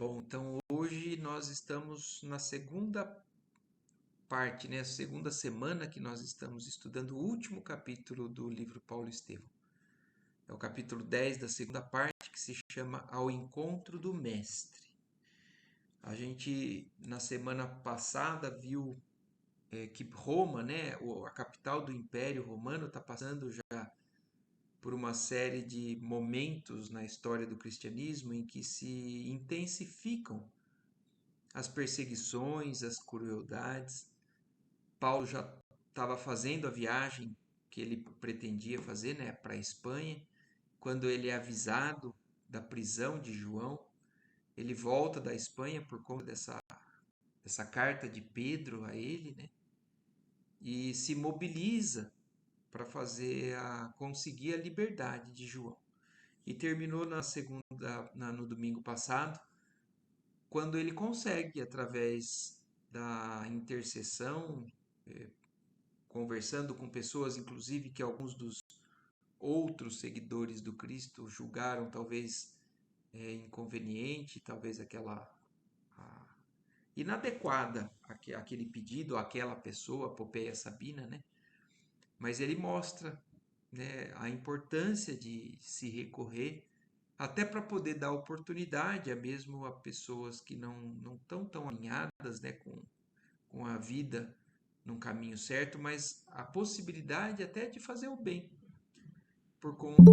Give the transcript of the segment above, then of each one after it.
Bom, então hoje nós estamos na segunda parte, né? A segunda semana que nós estamos estudando o último capítulo do livro Paulo e Estevão. É o capítulo 10 da segunda parte, que se chama Ao Encontro do Mestre. A gente, na semana passada, viu que Roma, né, a capital do Império Romano, está passando já por uma série de momentos na história do cristianismo em que se intensificam as perseguições, as crueldades. Paulo já estava fazendo a viagem que ele pretendia fazer, né, para a Espanha. Quando ele é avisado da prisão de João, ele volta da Espanha por conta dessa carta de Pedro a ele, né, e se mobiliza para conseguir a liberdade de João. E terminou no domingo passado, quando ele consegue, através da intercessão, conversando com pessoas, inclusive que alguns dos outros seguidores do Cristo julgaram talvez inconveniente, talvez inadequada aquele pedido, aquela pessoa, a Popeia Sabina, né? Mas ele mostra, né, a importância de se recorrer até para poder dar oportunidade mesmo a pessoas que não estão tão alinhadas, né, com a vida num caminho certo, mas a possibilidade até de fazer o bem por conta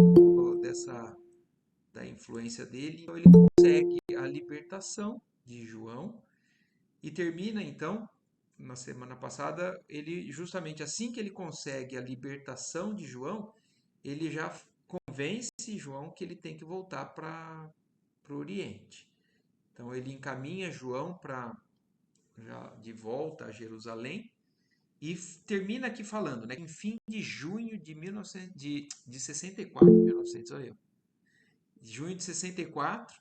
da influência dele. Então ele consegue a libertação de João e termina então, na semana passada, ele justamente assim que ele consegue a libertação de João, ele já convence João que ele tem que voltar para o Oriente. Então ele encaminha João de volta a Jerusalém e termina aqui falando, né, em fim de junho de 64, 1900, olha eu, junho de 64,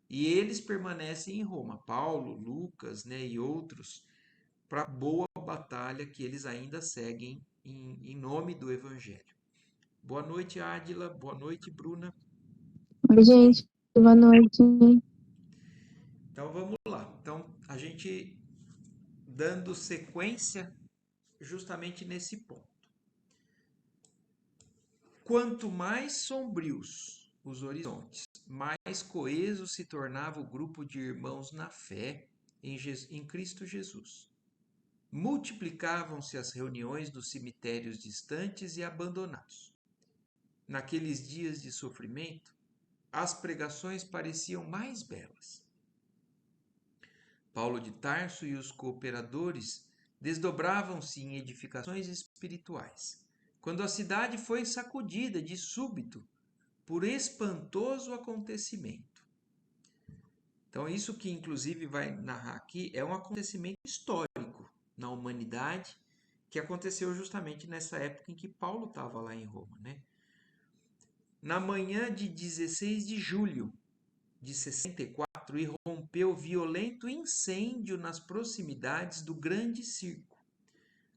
e eles permanecem em Roma, Paulo, Lucas, né, e outros, para a boa batalha que eles ainda seguem em nome do Evangelho. Boa noite, Ádila. Boa noite, Bruna. Oi, gente. Boa noite. Então vamos lá. Então a gente dando sequência justamente nesse ponto. Quanto mais sombrios os horizontes, mais coeso se tornava o grupo de irmãos na fé em Cristo Jesus. Multiplicavam-se as reuniões dos cemitérios distantes e abandonados. Naqueles dias de sofrimento, as pregações pareciam mais belas. Paulo de Tarso e os cooperadores desdobravam-se em edificações espirituais, quando a cidade foi sacudida de súbito por espantoso acontecimento. Então, isso que inclusive vai narrar aqui é um acontecimento histórico na humanidade que aconteceu justamente nessa época em que Paulo estava lá em Roma, né? Na manhã de 16 de julho de 64, irrompeu violento incêndio nas proximidades do Grande Circo,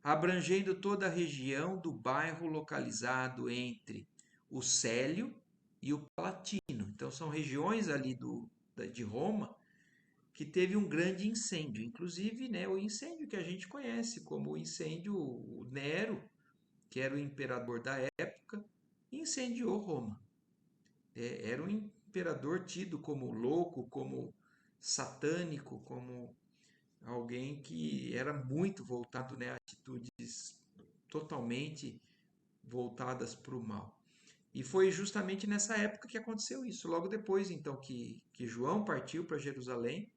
abrangendo toda a região do bairro localizado entre o Célio e o Palatino. Então são regiões ali de Roma que teve um grande incêndio, inclusive, né, o incêndio que a gente conhece como o incêndio Nero, que era o imperador da época, incendiou Roma. Era um imperador tido como louco, como satânico, como alguém que era muito voltado, né, a atitudes totalmente voltadas para o mal. E foi justamente nessa época que aconteceu isso. Logo depois, então, que João partiu para Jerusalém,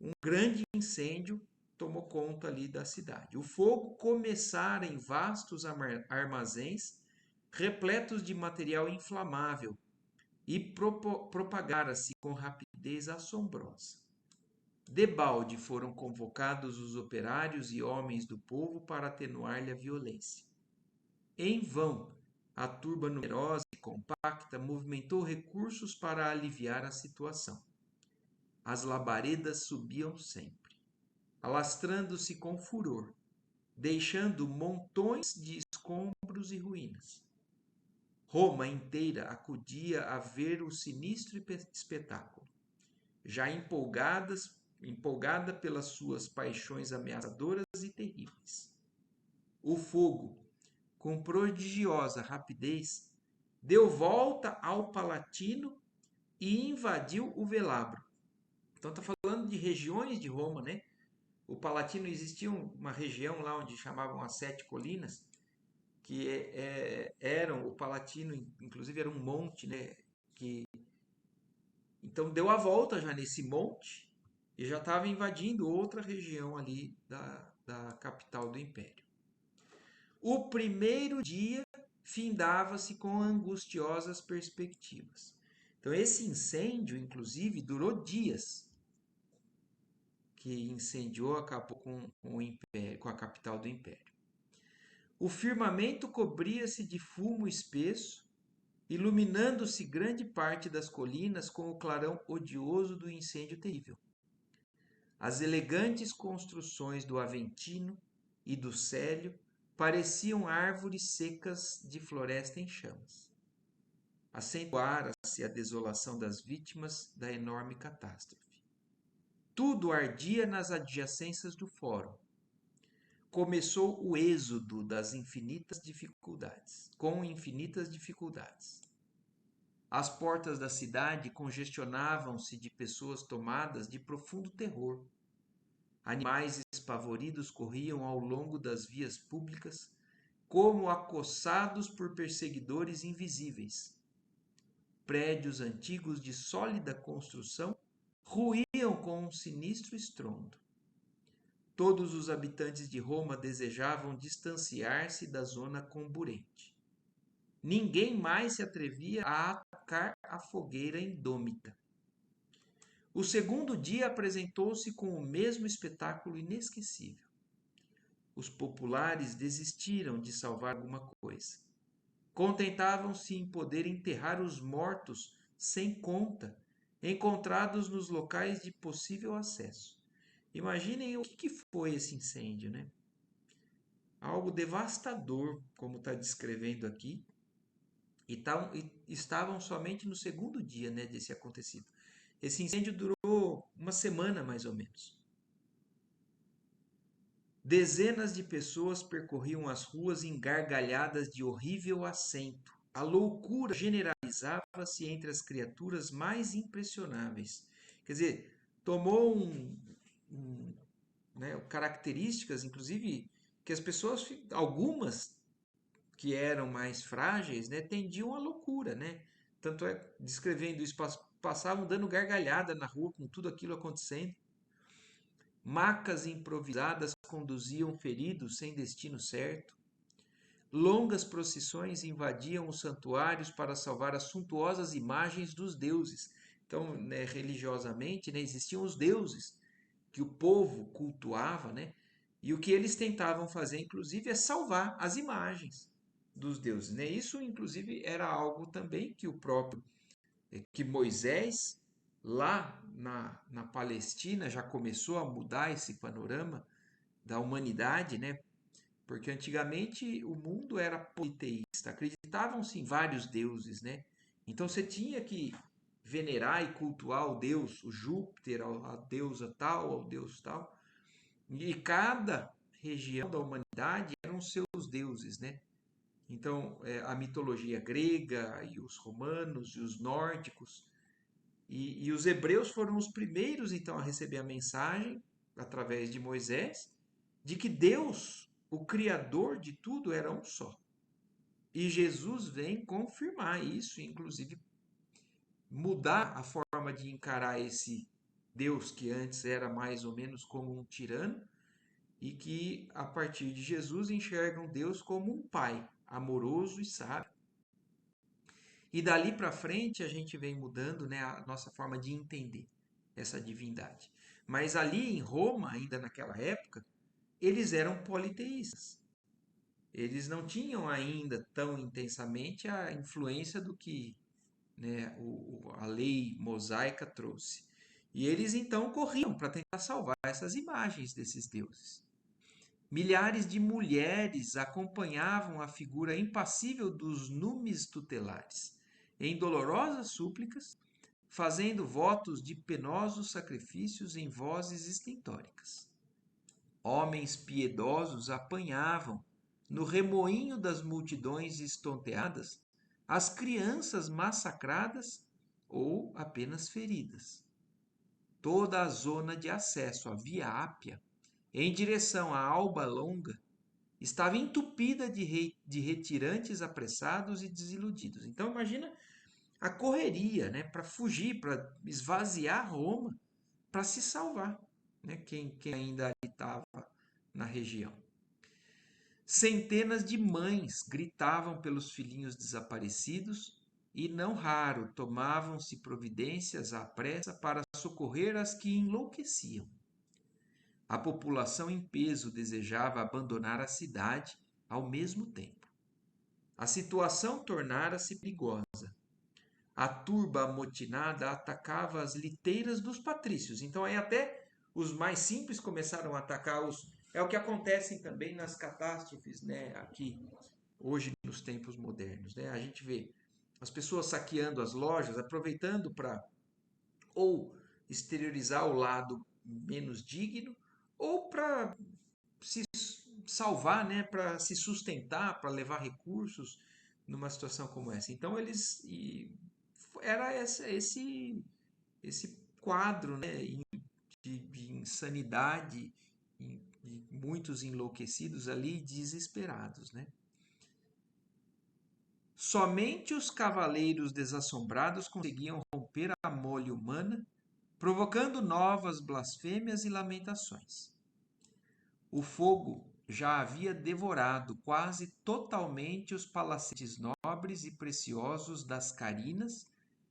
um grande incêndio tomou conta ali da cidade. O fogo começara em vastos armazéns repletos de material inflamável e propagara-se com rapidez assombrosa. Debalde foram convocados os operários e homens do povo para atenuar-lhe a violência. Em vão, a turba numerosa e compacta movimentou recursos para aliviar a situação. As labaredas subiam sempre, alastrando-se com furor, deixando montões de escombros e ruínas. Roma inteira acudia a ver o sinistro espetáculo. já empolgada pelas suas paixões ameaçadoras e terríveis. O fogo, com prodigiosa rapidez, deu volta ao Palatino e invadiu o Velabro. Então está falando de regiões de Roma, né? O Palatino, existia uma região lá onde chamavam as Sete Colinas, que eram, o Palatino, inclusive era um monte, né? Então deu a volta já nesse monte e já estava invadindo outra região ali da capital do Império. O primeiro dia findava-se com angustiosas perspectivas. Então esse incêndio, inclusive, durou dias, que incendiou, acabou com o Império, com a capital do Império. O firmamento cobria-se de fumo espesso, iluminando-se grande parte das colinas com o clarão odioso do incêndio terrível. As elegantes construções do Aventino e do Célio pareciam árvores secas de floresta em chamas. Acentuara-se a desolação das vítimas da enorme catástrofe. Tudo ardia nas adjacências do fórum. Começou o êxodo das infinitas dificuldades, com infinitas dificuldades. As portas da cidade congestionavam-se de pessoas tomadas de profundo terror. Animais espavoridos corriam ao longo das vias públicas, como acossados por perseguidores invisíveis. Prédios antigos de sólida construção ruíam com um sinistro estrondo. Todos os habitantes de Roma desejavam distanciar-se da zona comburente. Ninguém mais se atrevia a atacar a fogueira indômita. O segundo dia apresentou-se com o mesmo espetáculo inesquecível. Os populares desistiram de salvar alguma coisa. Contentavam-se em poder enterrar os mortos sem conta, encontrados nos locais de possível acesso. Imaginem o que foi esse incêndio, né? Algo devastador, como está descrevendo aqui, e estavam somente no segundo dia, né, desse acontecido. Esse incêndio durou uma semana, mais ou menos. Dezenas de pessoas percorriam as ruas em gargalhadas de horrível acento. A loucura generalizava-se entre as criaturas mais impressionáveis. Quer dizer, tomou né, características, inclusive, que as pessoas, algumas que eram mais frágeis, né, tendiam à loucura, né? Tanto é, descrevendo isso, passavam dando gargalhada na rua com tudo aquilo acontecendo. Macas improvisadas conduziam feridos sem destino certo. Longas procissões invadiam os santuários para salvar as suntuosas imagens dos deuses. Então, né, religiosamente, né, existiam os deuses que o povo cultuava, né? E o que eles tentavam fazer, inclusive, é salvar as imagens dos deuses, né? Isso, inclusive, era algo também que Moisés, lá na Palestina, já começou a mudar esse panorama da humanidade, né? Porque antigamente o mundo era politeísta, acreditavam-se em vários deuses, né? Então você tinha que venerar e cultuar o deus, o Júpiter, a deusa tal, ao deus tal. E cada região da humanidade eram seus deuses, né? Então, a mitologia grega e os romanos e os nórdicos e os hebreus foram os primeiros, então, a receber a mensagem, através de Moisés, de que Deus, o Criador de tudo, era um só. E Jesus vem confirmar isso, inclusive mudar a forma de encarar esse Deus que antes era mais ou menos como um tirano, e que, a partir de Jesus, enxergam Deus como um pai amoroso e sábio. E dali para frente a gente vem mudando, né, a nossa forma de entender essa divindade. Mas ali em Roma, ainda naquela época, eles eram politeístas. Eles não tinham ainda tão intensamente a influência do que, né, a lei mosaica trouxe. E eles então corriam para tentar salvar essas imagens desses deuses. Milhares de mulheres acompanhavam a figura impassível dos numes tutelares, em dolorosas súplicas, fazendo votos de penosos sacrifícios em vozes estentóricas. Homens piedosos apanhavam, no remoinho das multidões estonteadas, as crianças massacradas ou apenas feridas. Toda a zona de acesso à Via Ápia, em direção à Alba Longa, estava entupida de retirantes apressados e desiludidos. Então imagina a correria, né, para fugir, para esvaziar Roma, para se salvar, né, quem ainda estava na região. Centenas de mães gritavam pelos filhinhos desaparecidos e, não raro, tomavam-se providências à pressa para socorrer as que enlouqueciam. A população em peso desejava abandonar a cidade ao mesmo tempo. A situação tornara-se perigosa. A turba amotinada atacava as liteiras dos patrícios. Então aí até os mais simples começaram a atacar os... É o que acontece também nas catástrofes, né, aqui, hoje nos tempos modernos, né? A gente vê as pessoas saqueando as lojas, aproveitando para ou exteriorizar o lado menos digno, ou para se salvar, né, para se sustentar, para levar recursos numa situação como essa. Então eles era esse quadro, né, de insanidade, de muitos enlouquecidos ali, desesperados, né? Somente os cavaleiros desassombrados conseguiam romper a mole humana, provocando novas blasfêmias e lamentações. O fogo já havia devorado quase totalmente os palacetes nobres e preciosos das Carinas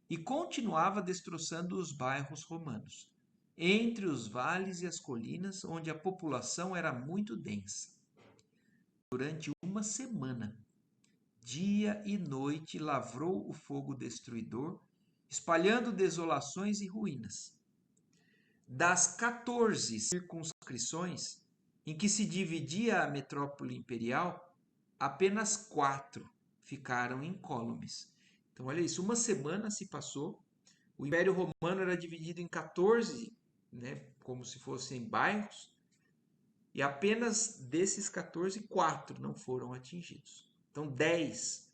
e continuava destroçando os bairros romanos, entre os vales e as colinas, onde a população era muito densa. Durante uma semana, dia e noite lavrou o fogo destruidor, espalhando desolações e ruínas. Das 14 circunscrições em que se dividia a metrópole imperial, apenas 4 ficaram incólumes. Então, olha isso, uma semana se passou, o Império Romano era dividido em 14, né, como se fossem bairros, e apenas desses 14, 4 não foram atingidos. Então, 10,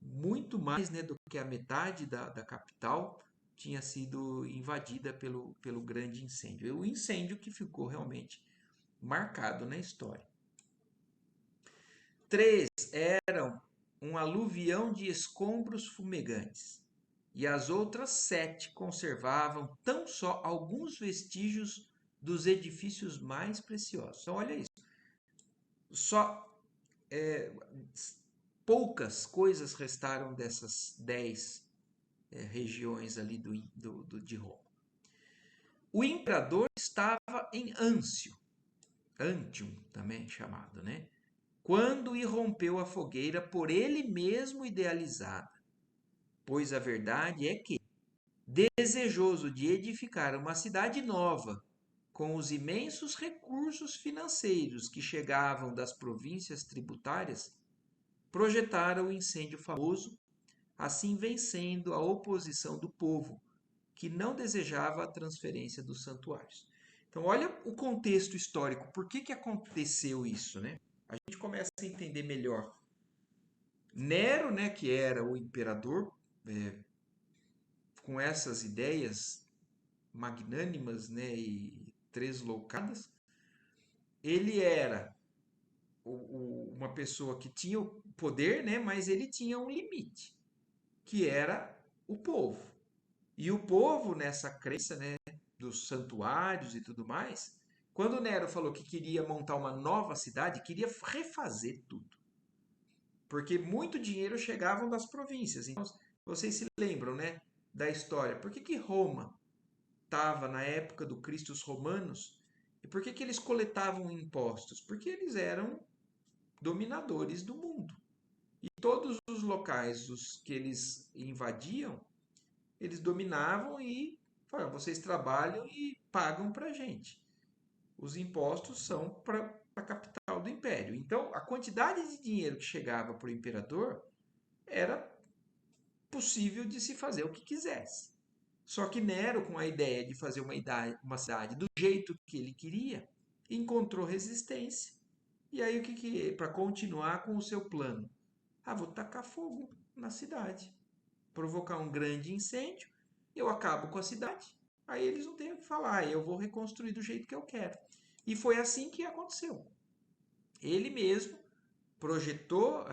muito mais, né, do que a metade da capital, tinha sido invadida pelo grande incêndio. E o incêndio que ficou realmente marcado na história. 3 eram um aluvião de escombros fumegantes, e as outras 7 conservavam tão só alguns vestígios dos edifícios mais preciosos. Então, olha isso. Só poucas coisas restaram dessas 10 regiões ali de Roma. O imperador estava em Antium também chamado, né? Quando irrompeu a fogueira por ele mesmo idealizada. Pois a verdade é que, desejoso de edificar uma cidade nova, com os imensos recursos financeiros que chegavam das províncias tributárias, projetara o incêndio famoso, assim vencendo a oposição do povo, que não desejava a transferência dos santuários. Então, olha o contexto histórico. Por que aconteceu isso, né? A gente começa a entender melhor. Nero, né, que era o imperador, com essas ideias magnânimas, né, e tresloucadas, ele era uma pessoa que tinha o poder, né, mas ele tinha um limite, que era o povo. E o povo, nessa crença, né, dos santuários e tudo mais, quando Nero falou que queria montar uma nova cidade, queria refazer tudo. Porque muito dinheiro chegava das províncias. Então, vocês se lembram, né, da história. Por que Roma estava na época do Cristo Romanos? E por que eles coletavam impostos? Porque eles eram dominadores do mundo. E todos os locais os que eles invadiam, eles dominavam e falavam, vocês trabalham e pagam para a gente. Os impostos são para a capital do império. Então, a quantidade de dinheiro que chegava para o imperador era possível de se fazer o que quisesse. Só que Nero, com a ideia de fazer uma cidade do jeito que ele queria, encontrou resistência. E aí, para continuar com o seu plano? Ah, vou tacar fogo na cidade, provocar um grande incêndio, eu acabo com a cidade. Aí eles não têm o que falar, eu vou reconstruir do jeito que eu quero. E foi assim que aconteceu. Ele mesmo projetou,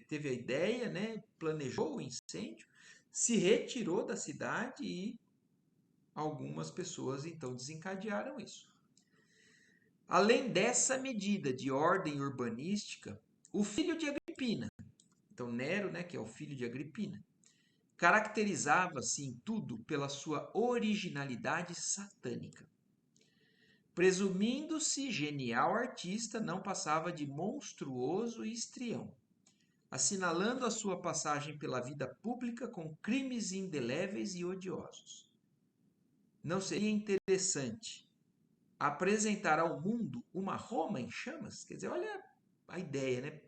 teve a ideia, né, planejou o incêndio, se retirou da cidade e algumas pessoas então desencadearam isso. Além dessa medida de ordem urbanística, o filho de Agripina, então Nero, né, que é o filho de Agripina, caracterizava-se em tudo pela sua originalidade satânica. Presumindo-se genial artista, não passava de monstruoso e histrião, assinalando a sua passagem pela vida pública com crimes indeléveis e odiosos. Não seria interessante apresentar ao mundo uma Roma em chamas? Quer dizer, olha a ideia, né?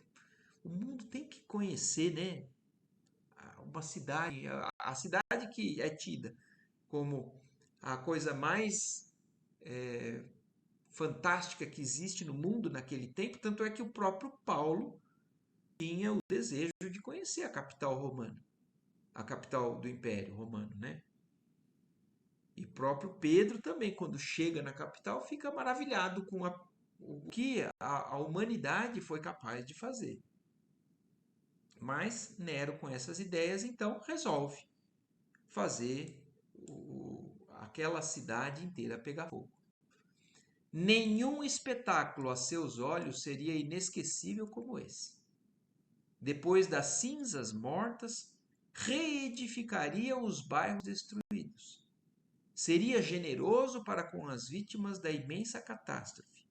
O mundo tem que conhecer, né? Uma cidade, a cidade que é tida como a coisa mais fantástica que existe no mundo naquele tempo, tanto é que o próprio Paulo tinha o desejo de conhecer a capital romana, a capital do Império Romano, né? E próprio Pedro também, quando chega na capital, fica maravilhado com o que a humanidade foi capaz de fazer. Mas Nero, com essas ideias, então resolve fazer aquela cidade inteira pegar fogo. Nenhum espetáculo a seus olhos seria inesquecível como esse. Depois das cinzas mortas, reedificaria os bairros destruídos. Seria generoso para com as vítimas da imensa catástrofe.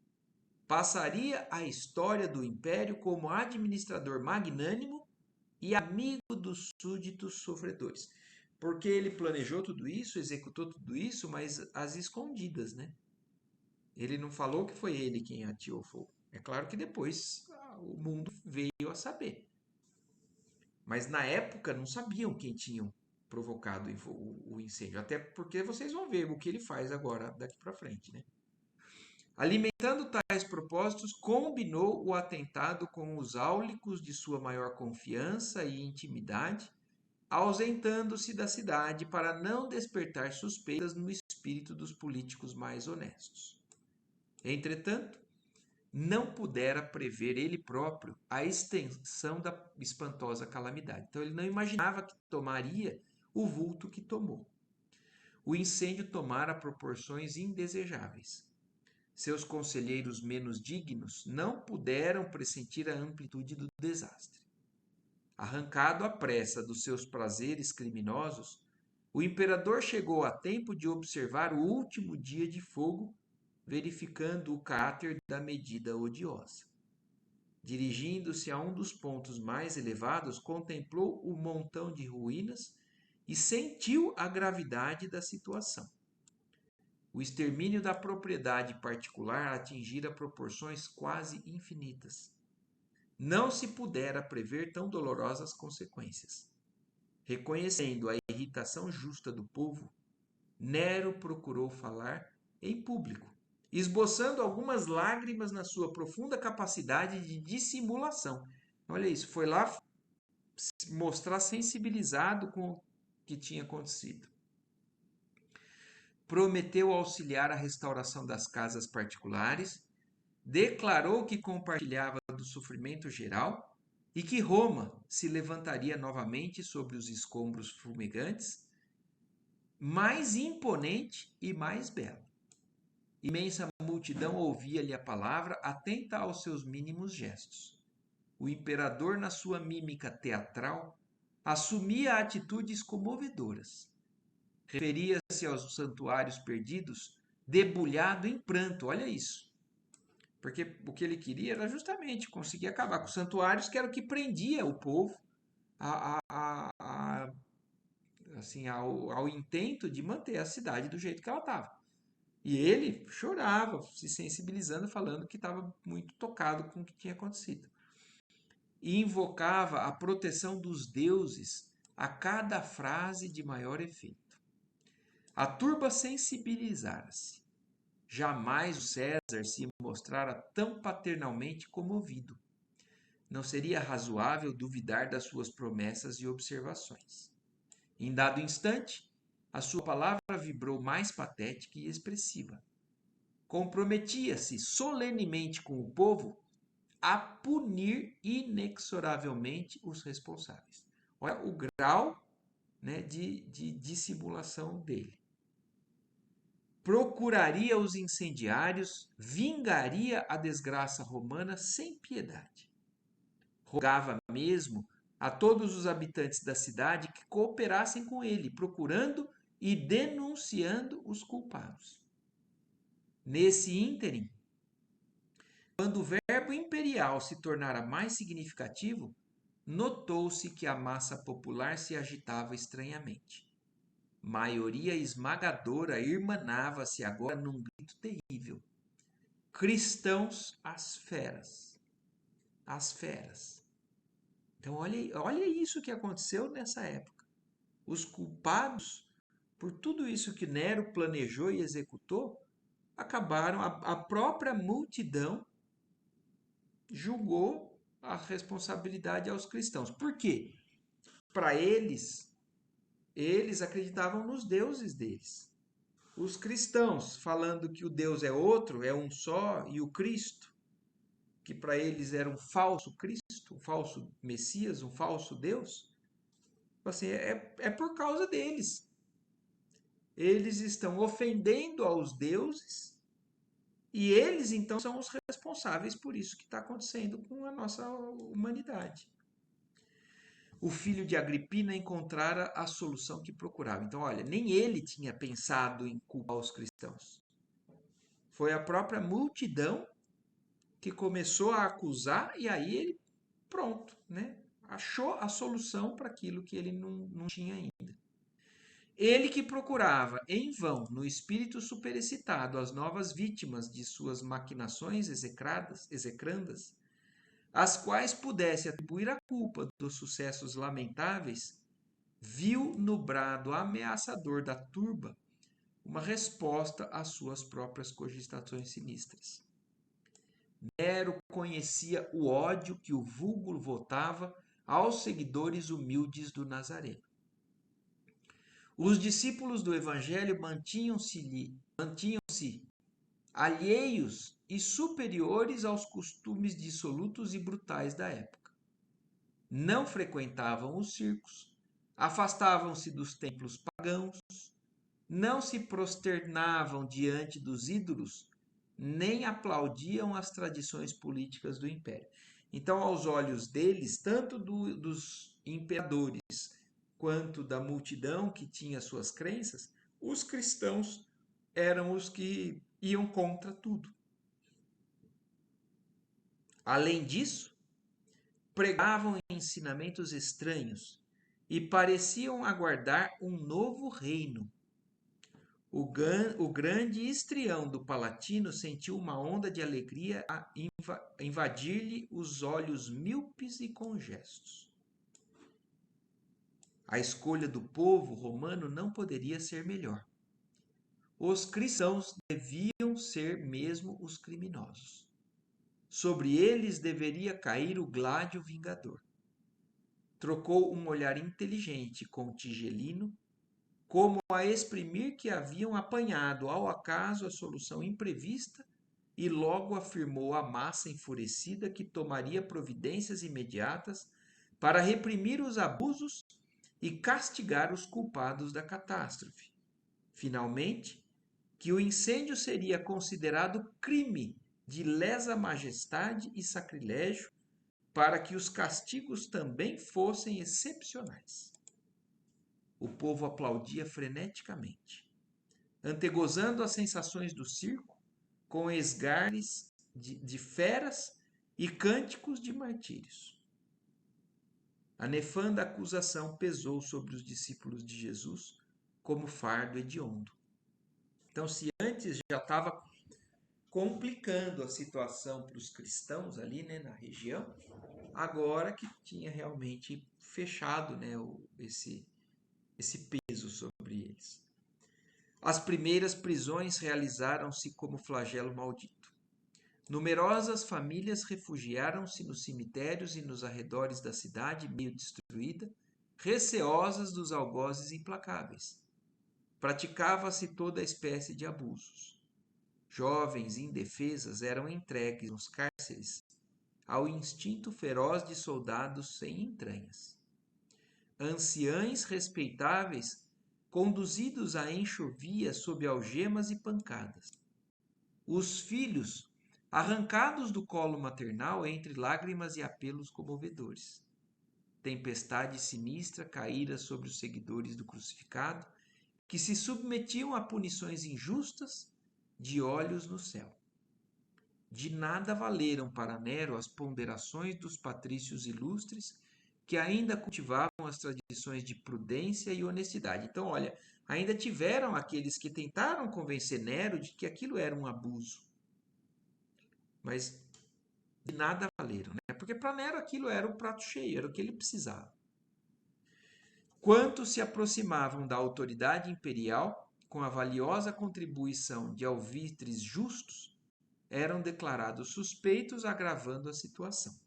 Passaria a história do império como administrador magnânimo e amigo dos súditos sofredores. Porque ele planejou tudo isso, executou tudo isso, mas às escondidas, né? Ele não falou que foi ele quem ateou fogo. É claro que depois o mundo veio a saber. Mas na época não sabiam quem tinham provocado o incêndio. Até porque vocês vão ver o que ele faz agora daqui para frente, né? Alimentando tais propósitos, combinou o atentado com os áulicos de sua maior confiança e intimidade, ausentando-se da cidade para não despertar suspeitas no espírito dos políticos mais honestos. Entretanto, não pudera prever ele próprio a extensão da espantosa calamidade. Então ele não imaginava que tomaria o vulto que tomou. O incêndio tomara proporções indesejáveis. Seus conselheiros menos dignos não puderam pressentir a amplitude do desastre. Arrancado à pressa dos seus prazeres criminosos, o imperador chegou a tempo de observar o último dia de fogo, verificando o caráter da medida odiosa. Dirigindo-se a um dos pontos mais elevados, contemplou o montão de ruínas e sentiu a gravidade da situação. O extermínio da propriedade particular atingira proporções quase infinitas. Não se pudera prever tão dolorosas consequências. Reconhecendo a irritação justa do povo, Nero procurou falar em público, esboçando algumas lágrimas na sua profunda capacidade de dissimulação. Olha isso, foi lá mostrar sensibilizado com o que tinha acontecido. Prometeu auxiliar a restauração das casas particulares, declarou que compartilhava do sofrimento geral e que Roma se levantaria novamente sobre os escombros fumegantes, mais imponente e mais bela. Imensa multidão ouvia-lhe a palavra, atenta aos seus mínimos gestos. O imperador, na sua mímica teatral, assumia atitudes comovedoras. Referia-se aos santuários perdidos, debulhado em pranto. Olha isso. Porque o que ele queria era justamente conseguir acabar com os santuários, que era o que prendia o povo assim, ao intento de manter a cidade do jeito que ela estava. E ele chorava, se sensibilizando, falando que estava muito tocado com o que tinha acontecido. E invocava a proteção dos deuses a cada frase de maior efeito. A turba sensibilizara-se. Jamais o César se mostrara tão paternalmente comovido. Não seria razoável duvidar das suas promessas e observações. Em dado instante, a sua palavra vibrou mais patética e expressiva. Comprometia-se solenemente com o povo a punir inexoravelmente os responsáveis. Olha o grau, né, de dissimulação dele. Procuraria os incendiários, vingaria a desgraça romana sem piedade. Rogava mesmo a todos os habitantes da cidade que cooperassem com ele, procurando e denunciando os culpados. Nesse ínterim, quando o verbo imperial se tornara mais significativo, notou-se que a massa popular se agitava estranhamente. Maioria esmagadora irmanava-se agora num grito terrível. Cristãos às feras. Às feras. Então, olha isso que aconteceu nessa época. Os culpados por tudo isso que Nero planejou e executou, acabaram, a própria multidão julgou a responsabilidade aos cristãos. Por quê? Para eles acreditavam nos deuses deles. Os cristãos, falando que o Deus é outro, é um só, e o Cristo, que para eles era um falso Cristo, um falso Messias, um falso Deus, assim, é por causa deles. Eles estão ofendendo aos deuses e eles, então, são os responsáveis por isso que está acontecendo com a nossa humanidade. O filho de Agripina encontrara a solução que procurava. Então, olha, nem ele tinha pensado em culpar os cristãos. Foi a própria multidão que começou a acusar e aí ele, pronto, né? Achou a solução para aquilo que ele não tinha ainda. Ele que procurava, em vão, no espírito superexcitado, as novas vítimas de suas maquinações execrandas, às quais pudesse atribuir a culpa dos sucessos lamentáveis, viu no brado ameaçador da turba uma resposta às suas próprias cogitações sinistras. Nero conhecia o ódio que o vulgo votava aos seguidores humildes do Nazareno. Os discípulos do Evangelho mantinham-se alheios e superiores aos costumes dissolutos e brutais da época. Não frequentavam os circos, afastavam-se dos templos pagãos, não se prosternavam diante dos ídolos, nem aplaudiam as tradições políticas do império. Então, aos olhos deles, tanto dos imperadores quanto da multidão que tinha suas crenças, os cristãos eram os que iam contra tudo. Além disso, pregavam ensinamentos estranhos e pareciam aguardar um novo reino. O grande histrião do Palatino sentiu uma onda de alegria a invadir-lhe os olhos míopes e congestos. A escolha do povo romano não poderia ser melhor. Os cristãos deviam ser mesmo os criminosos. Sobre eles deveria cair o gládio vingador. Trocou um olhar inteligente com o Tigelino, como a exprimir que haviam apanhado ao acaso a solução imprevista, e logo afirmou à massa enfurecida que tomaria providências imediatas para reprimir os abusos e castigar os culpados da catástrofe. Finalmente, que o incêndio seria considerado crime de lesa majestade e sacrilégio, para que os castigos também fossem excepcionais. O povo aplaudia freneticamente, antegozando as sensações do circo, com esgares de feras e cânticos de martírios. A nefanda acusação pesou sobre os discípulos de Jesus como fardo hediondo. Então, se antes já estava complicando a situação para os cristãos ali, né, na região, agora que tinha realmente fechado, né, esse peso sobre eles. As primeiras prisões realizaram-se como flagelo maldito. Numerosas famílias refugiaram-se nos cemitérios e nos arredores da cidade meio destruída, receosas dos algozes implacáveis. Praticava-se toda espécie de abusos. Jovens indefesas eram entregues nos cárceres ao instinto feroz de soldados sem entranhas. Anciães respeitáveis conduzidos à enxovia sob algemas e pancadas. Os filhos arrancados do colo maternal entre lágrimas e apelos comovedores. Tempestade sinistra caíra sobre os seguidores do crucificado, que se submetiam a punições injustas de olhos no céu. De nada valeram para Nero as ponderações dos patrícios ilustres, que ainda cultivavam as tradições de prudência e honestidade. Então, olha, ainda tiveram aqueles que tentaram convencer Nero de que aquilo era um abuso. Mas de nada valeram, né? Porque para Nero aquilo era o prato cheio, era o que ele precisava. Quantos se aproximavam da autoridade imperial com a valiosa contribuição de alvitres justos eram declarados suspeitos, agravando a situação.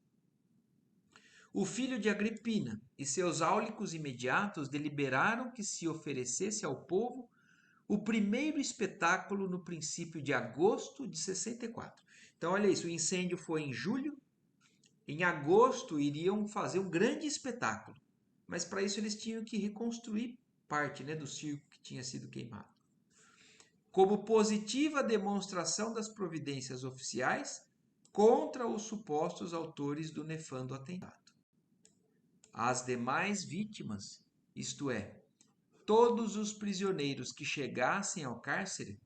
O filho de Agripina e seus áulicos imediatos deliberaram que se oferecesse ao povo o primeiro espetáculo no princípio de agosto de 64. Então, olha isso, o incêndio foi em julho. Em agosto iriam fazer um grande espetáculo, mas para isso eles tinham que reconstruir parte, né, do circo que tinha sido queimado. Como positiva demonstração das providências oficiais contra os supostos autores do nefando atentado. As demais vítimas, isto é, todos os prisioneiros que chegassem ao cárcere,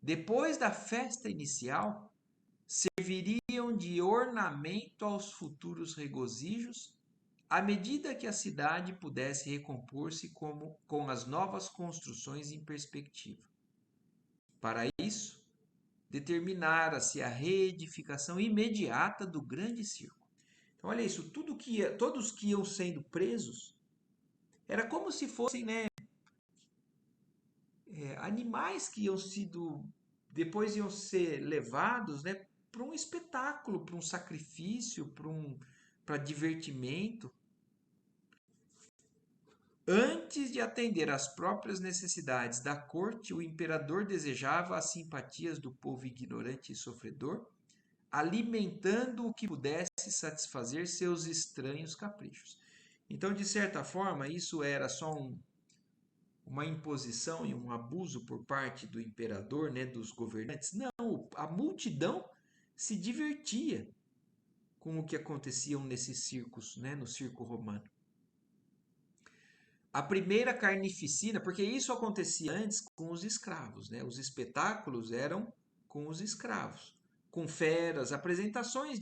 depois da festa inicial, serviriam de ornamento aos futuros regozijos, à medida que a cidade pudesse recompor-se com as novas construções em perspectiva. Para isso, determinara-se a reedificação imediata do grande circo. Então, olha isso, todos que iam sendo presos, era como se fossem, né, animais que depois iam ser levados, né, para um espetáculo, para um sacrifício, para divertimento. Antes de atender às próprias necessidades da corte, o imperador desejava as simpatias do povo ignorante e sofredor, alimentando o que pudesse satisfazer seus estranhos caprichos. Então, de certa forma, isso era só uma imposição e um abuso por parte do imperador, né, dos governantes. Não, a multidão se divertia com o que aconteciam nesses circos, né, no circo romano. A primeira carnificina, porque isso acontecia antes com os escravos, né? Os espetáculos eram com os escravos, com feras, apresentações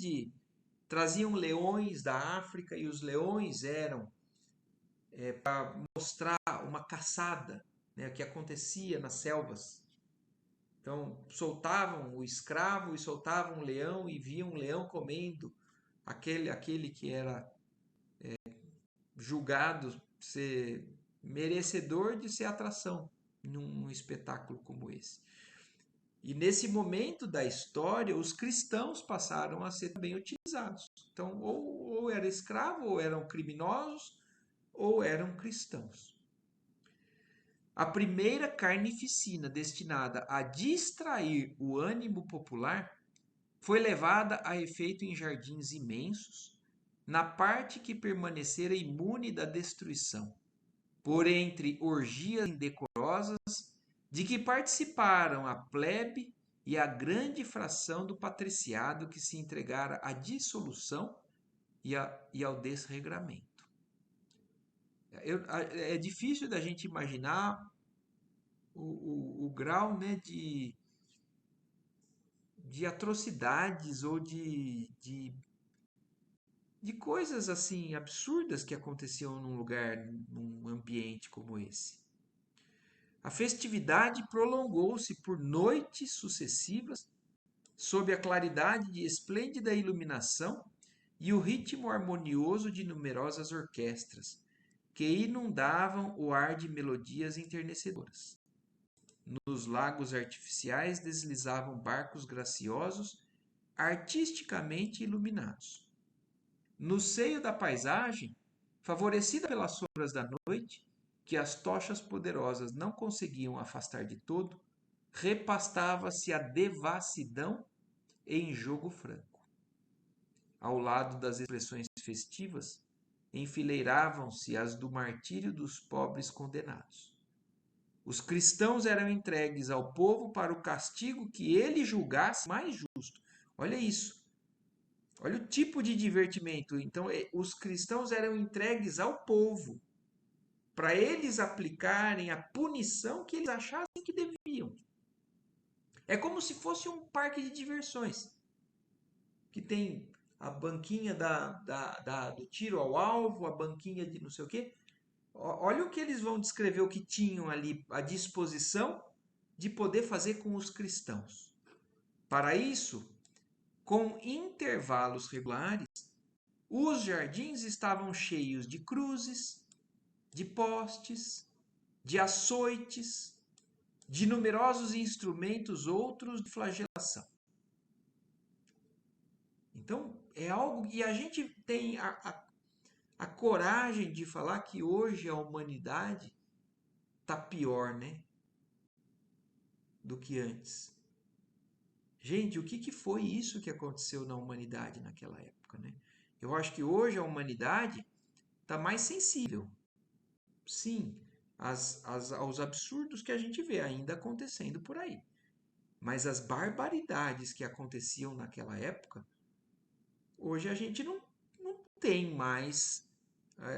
traziam leões da África e os leões eram para mostrar uma caçada, né, que acontecia nas selvas. Então, soltavam o escravo e soltavam o leão e viam um leão comendo aquele que era julgado ser merecedor de ser atração num espetáculo como esse. E nesse momento da história, os cristãos passaram a ser também utilizados. Então, ou era escravo, ou eram criminosos, ou eram cristãos. A primeira carnificina destinada a distrair o ânimo popular foi levada a efeito em jardins imensos, na parte que permanecera imune da destruição, por entre orgias indecorosas de que participaram a plebe e a grande fração do patriciado que se entregara à dissolução e ao desregramento. É difícil da gente imaginar o grau, né, de atrocidades ou de coisas assim absurdas que aconteciam num lugar, num ambiente como esse. A festividade prolongou-se por noites sucessivas, sob a claridade de esplêndida iluminação e o ritmo harmonioso de numerosas orquestras, que inundavam o ar de melodias enternecedoras. Nos lagos artificiais deslizavam barcos graciosos, artisticamente iluminados. No seio da paisagem, favorecida pelas sombras da noite, que as tochas poderosas não conseguiam afastar de todo, repastava-se a devassidão em jogo franco. Ao lado das expressões festivas, enfileiravam-se as do martírio dos pobres condenados. Os cristãos eram entregues ao povo para o castigo que ele julgasse mais justo. Olha isso. Olha o tipo de divertimento. Então, os cristãos eram entregues ao povo para eles aplicarem a punição que eles achassem que deviam. É como se fosse um parque de diversões, que tem a banquinha do tiro ao alvo, a banquinha de não sei o quê. Olha o que eles vão descrever, o que tinham ali à disposição de poder fazer com os cristãos. Para isso, com intervalos regulares, os jardins estavam cheios de cruzes, de postes, de açoites, de numerosos instrumentos outros de flagelação. Então, é algo que a gente tem a coragem de falar que hoje a humanidade está pior, né? Do que antes. Gente, o que foi isso que aconteceu na humanidade naquela época, né? Eu acho que hoje a humanidade está mais sensível, sim, aos absurdos que a gente vê ainda acontecendo por aí. Mas as barbaridades que aconteciam naquela época, hoje a gente não tem mais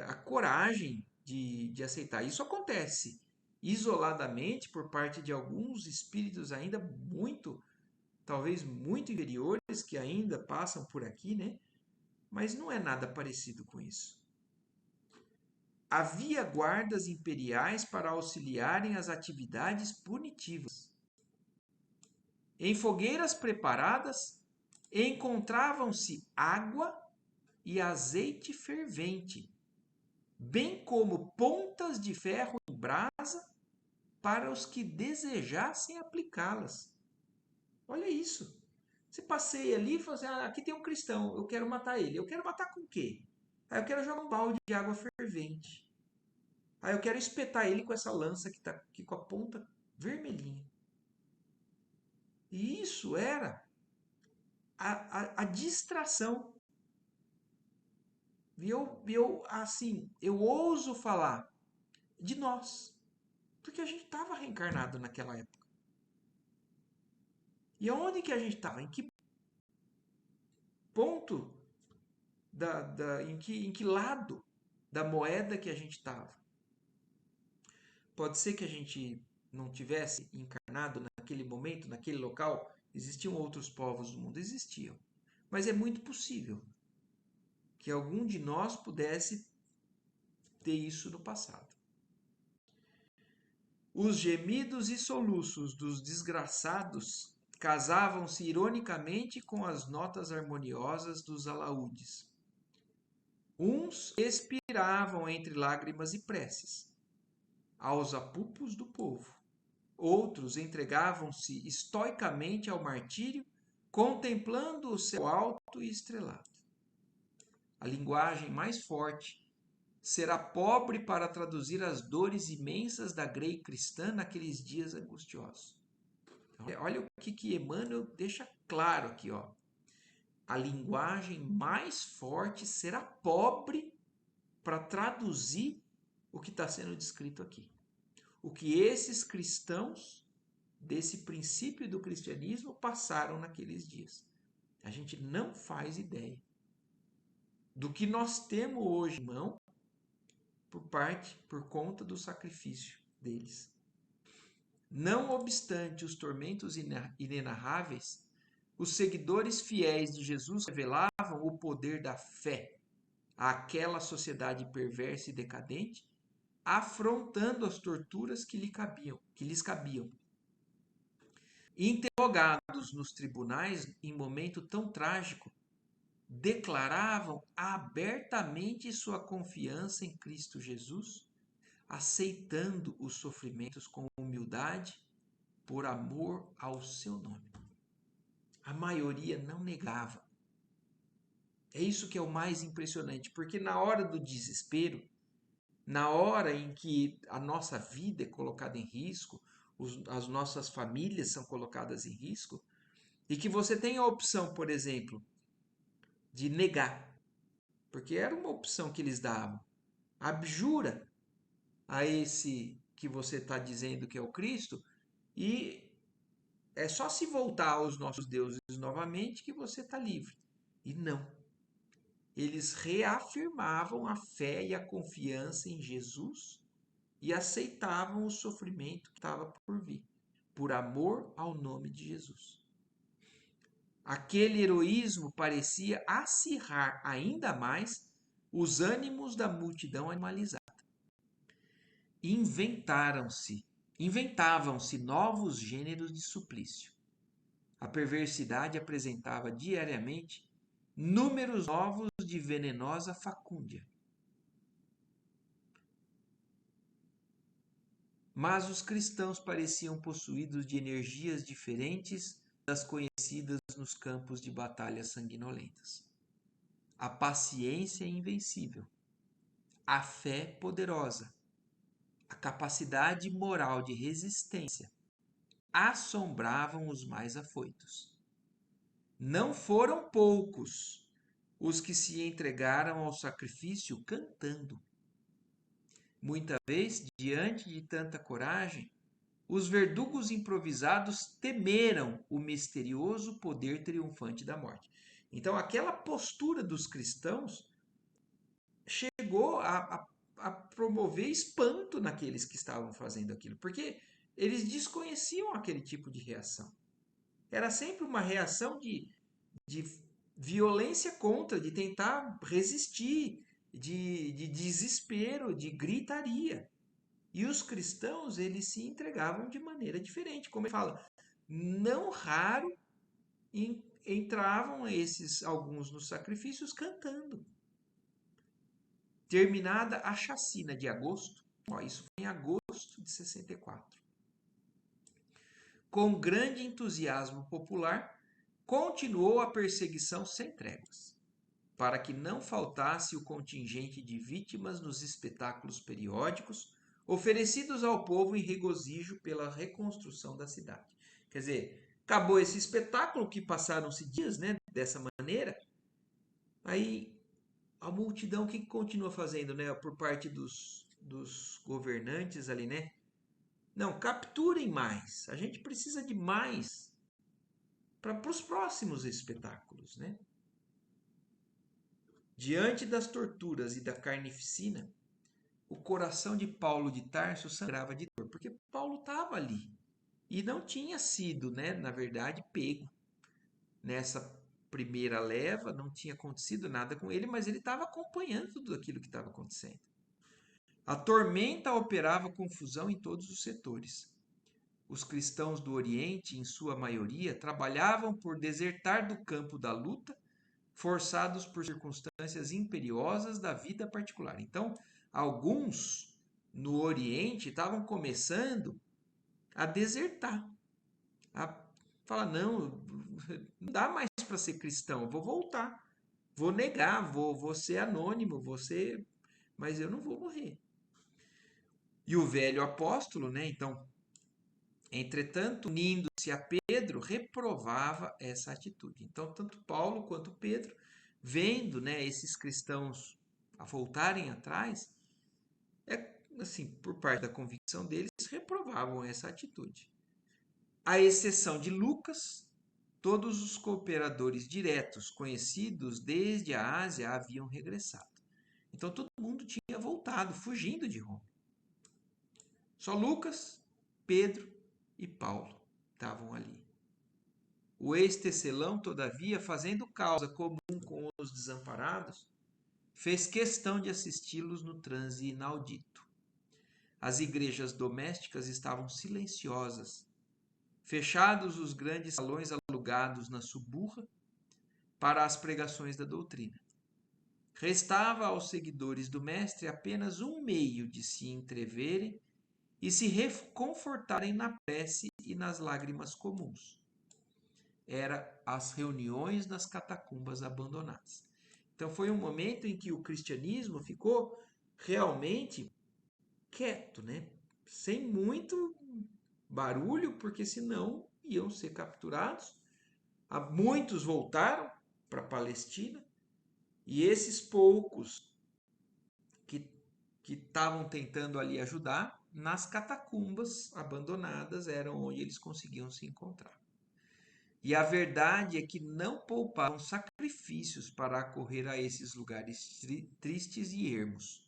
a coragem de aceitar. Isso acontece isoladamente por parte de alguns espíritos ainda muito, talvez muito inferiores, que ainda passam por aqui, né? Mas não é nada parecido com isso. Havia guardas imperiais para auxiliarem as atividades punitivas. Em fogueiras preparadas, encontravam-se água e azeite fervente, bem como pontas de ferro em brasa para os que desejassem aplicá-las. Olha isso. Você passeia ali e fala assim, aqui tem um cristão, eu quero matar ele. Eu quero matar com o quê? Aí eu quero jogar um balde de água fervente. Aí eu quero espetar ele com essa lança que está aqui com a ponta vermelhinha. E isso era a distração. E eu ouso falar de nós. Porque a gente estava reencarnado naquela época. E aonde que a gente estava? Em que ponto, em que lado da moeda que a gente estava? Pode ser que a gente não tivesse encarnado naquele momento, naquele local. Existiam outros povos do mundo? Existiam. Mas é muito possível que algum de nós pudesse ter isso no passado. Os gemidos e soluços dos desgraçados casavam-se ironicamente com as notas harmoniosas dos alaúdes. Uns expiravam entre lágrimas e preces, aos apupos do povo. Outros entregavam-se estoicamente ao martírio, contemplando o céu alto e estrelado. A linguagem mais forte será pobre para traduzir as dores imensas da grei cristã naqueles dias angustiosos. Olha o que Emmanuel deixa claro aqui, ó. A linguagem mais forte será pobre para traduzir o que está sendo descrito aqui. O que esses cristãos desse princípio do cristianismo passaram naqueles dias. A gente não faz ideia do que nós temos hoje em mão por conta do sacrifício deles. Não obstante os tormentos inenarráveis, os seguidores fiéis de Jesus revelavam o poder da fé àquela sociedade perversa e decadente, afrontando as torturas que lhes cabiam. Interrogados nos tribunais em momento tão trágico, declaravam abertamente sua confiança em Cristo Jesus, aceitando os sofrimentos com humildade por amor ao seu nome. A maioria não negava. É isso que é o mais impressionante, porque na hora do desespero, na hora em que a nossa vida é colocada em risco, as nossas famílias são colocadas em risco, e que você tem a opção, por exemplo, de negar, porque era uma opção que eles davam. Abjura a esse que você está dizendo que é o Cristo, e é só se voltar aos nossos deuses novamente que você está livre. E não. Eles reafirmavam a fé e a confiança em Jesus e aceitavam o sofrimento que estava por vir, por amor ao nome de Jesus. Aquele heroísmo parecia acirrar ainda mais os ânimos da multidão animalizada. Inventavam-se novos gêneros de suplício. A perversidade apresentava diariamente números novos de venenosa facúndia. Mas os cristãos pareciam possuídos de energias diferentes das conhecidas nos campos de batalhas sanguinolentas. A paciência invencível, a fé poderosa, a capacidade moral de resistência assombravam os mais afoitos. Não foram poucos os que se entregaram ao sacrifício cantando. Muita vez, diante de tanta coragem, os verdugos improvisados temeram o misterioso poder triunfante da morte. Então, aquela postura dos cristãos chegou a promover espanto naqueles que estavam fazendo aquilo, porque eles desconheciam aquele tipo de reação. Era sempre uma reação de violência contra, de tentar resistir, de desespero, de gritaria. E os cristãos, eles se entregavam de maneira diferente. Como ele fala, não raro entravam alguns nos sacrifícios cantando. Terminada a chacina de agosto, isso foi em agosto de 64. Com grande entusiasmo popular, continuou a perseguição sem tréguas, para que não faltasse o contingente de vítimas nos espetáculos periódicos oferecidos ao povo em regozijo pela reconstrução da cidade. Quer dizer, acabou esse espetáculo que passaram-se dias, né, dessa maneira. Aí a multidão, o que continua fazendo, né, por parte dos governantes ali, né? Não, capturem mais. A gente precisa de mais para os próximos espetáculos, né? Diante das torturas e da carnificina, o coração de Paulo de Tarso sangrava de dor, porque Paulo estava ali e não tinha sido, né, na verdade, pego nessa primeira leva, não tinha acontecido nada com ele, mas ele estava acompanhando tudo aquilo que estava acontecendo. A tormenta operava confusão em todos os setores. Os cristãos do Oriente, em sua maioria, trabalhavam por desertar do campo da luta, forçados por circunstâncias imperiosas da vida particular. Então, alguns no Oriente estavam começando a desertar, a falar, não dá mais para ser cristão, vou voltar, vou negar, vou ser anônimo, mas eu não vou morrer. E o velho apóstolo, né, então, entretanto, unindo-se a Pedro, reprovava essa atitude. Então, tanto Paulo quanto Pedro, vendo, né, esses cristãos a voltarem atrás, assim, por parte da convicção deles, reprovavam essa atitude. À exceção de Lucas, todos os cooperadores diretos conhecidos desde a Ásia haviam regressado. Então todo mundo tinha voltado, fugindo de Roma. Só Lucas, Pedro e Paulo estavam ali. O ex-tecelão, todavia, fazendo causa comum com os desamparados, fez questão de assisti-los no transe inaudito. As igrejas domésticas estavam silenciosas, fechados os grandes salões alugados na Suburra para as pregações da doutrina. Restava aos seguidores do Mestre apenas um meio de se entreverem e se reconfortarem na prece e nas lágrimas comuns. Era as reuniões nas catacumbas abandonadas. Então foi um momento em que o cristianismo ficou realmente quieto, né? Sem muito barulho, porque senão iam ser capturados. Muitos voltaram para a Palestina e esses poucos que estavam tentando ali ajudar, nas catacumbas abandonadas eram onde eles conseguiam se encontrar. E a verdade é que não poupavam sacrifícios para acorrer a esses lugares tristes e ermos.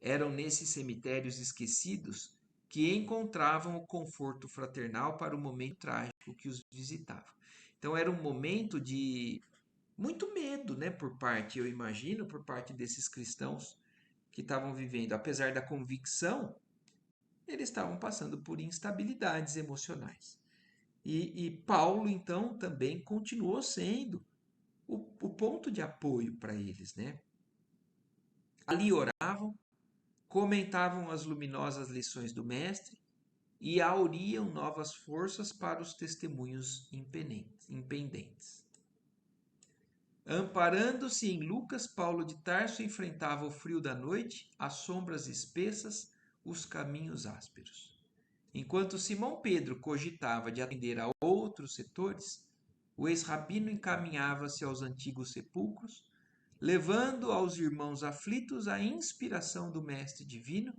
Eram nesses cemitérios esquecidos que encontravam o conforto fraternal para o momento trágico que os visitava. Então era um momento de muito medo, né, por parte, eu imagino, por parte desses cristãos que estavam vivendo, apesar da convicção, eles estavam passando por instabilidades emocionais. E Paulo, então, também continuou sendo o ponto de apoio para eles, né? Ali oravam, comentavam as luminosas lições do Mestre e auriam novas forças para os testemunhos impendentes. Amparando-se em Lucas, Paulo de Tarso enfrentava o frio da noite, as sombras espessas, os caminhos ásperos. Enquanto Simão Pedro cogitava de atender a outros setores, o ex-rabino encaminhava-se aos antigos sepulcros, levando aos irmãos aflitos a inspiração do Mestre Divino